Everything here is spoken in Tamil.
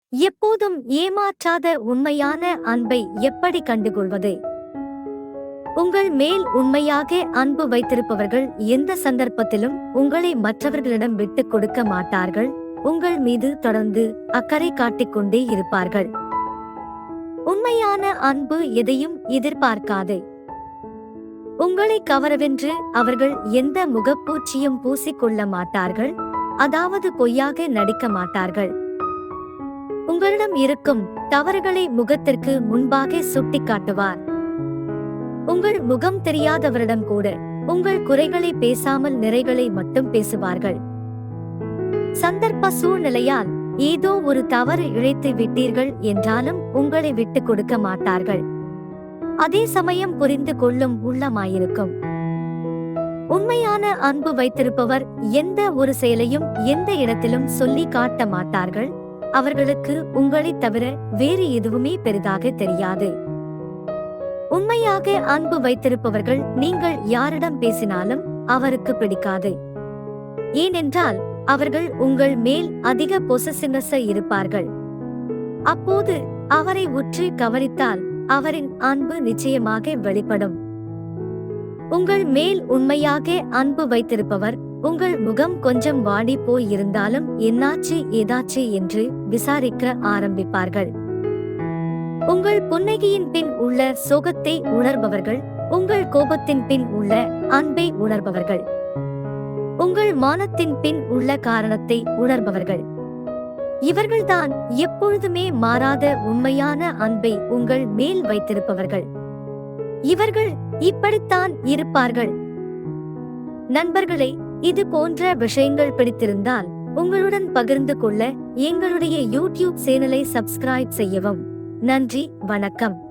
எப்போதும் ஏமாற்றாத உண்மையான அன்பை எப்படி கண்டுகொள்வது? உங்கள் மேல் உண்மையாக அன்பு வைத்திருப்பவர்கள் எந்த சந்தர்ப்பத்திலும் உங்களை மற்றவர்களிடம் விட்டுக் கொடுக்க மாட்டார்கள். உங்கள் மீது தொடர்ந்து அக்கறை காட்டிக்கொண்டே இருப்பார்கள். உண்மையான அன்பு எதையும் எதிர்பார்க்காது. உங்களை கவரவென்று அவர்கள் எந்த முகப்பூச்சியும் பூசிக்கொள்ள மாட்டார்கள். அதாவது பொய்யாக நடிக்க மாட்டார்கள். உங்களிடம் இருக்கும் தவறுகளை முகத்திற்கு முன்பாக சுட்டிக்காட்டுவார். உங்கள் முகம் தெரியாதவரிடம் கூட உங்கள் குறைகளை பேசாமல் நிறைகளை மட்டும் பேசுவார்கள். சந்தர்ப்ப சூழ்நிலையால் ஏதோ ஒரு தவறு இழைத்து விட்டீர்கள் என்றாலும் உங்களை விட்டுக் கொடுக்க மாட்டார்கள். அதே சமயம் புரிந்து கொள்ளும் உள்ளமாயிருக்கும். உண்மையான அன்பு வைத்திருப்பவர் எந்த ஒரு செயலையும் எந்த இடத்திலும் சொல்லி காட்ட மாட்டார்கள். அவர்களுக்கு உங்களைத் தவிர வேறு எதுவுமே பெரிதாக தெரியாது. உண்மையாக அன்பு வைத்திருப்பவர்கள் நீங்கள் யாரிடம் பேசினாலும் அவருக்கு பிடிக்காது. ஏனென்றால் அவர்கள் உங்கள் மேல் அதிக பொசசிவ்னஸ் இருப்பார்கள். அப்போது அவரை உற்று கவனித்தால் அவரின் அன்பு நிச்சயமாக வெளிப்படும். உங்கள் மேல் உண்மையாக அன்பு வைத்திருப்பவர் உங்கள் முகம் கொஞ்சம் வாடி போய் இருந்தாலும் என்னாச்சு ஏதாச்சு என்று விசாரிக்க ஆரம்பிப்பார்கள். உங்கள் புன்னகையின் பின் உள்ள சோகத்தை உணர்பவர்கள் உங்கள் கோபத்தின் பின் உள்ள அன்பை உணர்பவர்கள். உங்கள் மானத்தின் பின் உள்ள காரணத்தை உணர்பவர்கள். இவர்கள்தான் எப்பொழுதுமே மாறாத உண்மையான அன்பை உங்கள் மேல் வைத்திருப்பவர்கள். இவர்கள் இப்படித்தான் இருப்பார்கள். நண்பர்களே, இது போன்ற விஷயங்கள் பிடித்திருந்தால் உங்களுடன் பகிர்ந்து கொள்ள எங்களுடைய யூடியூப் சேனலை சப்ஸ்கிரைப் செய்யவும். நன்றி, வணக்கம்.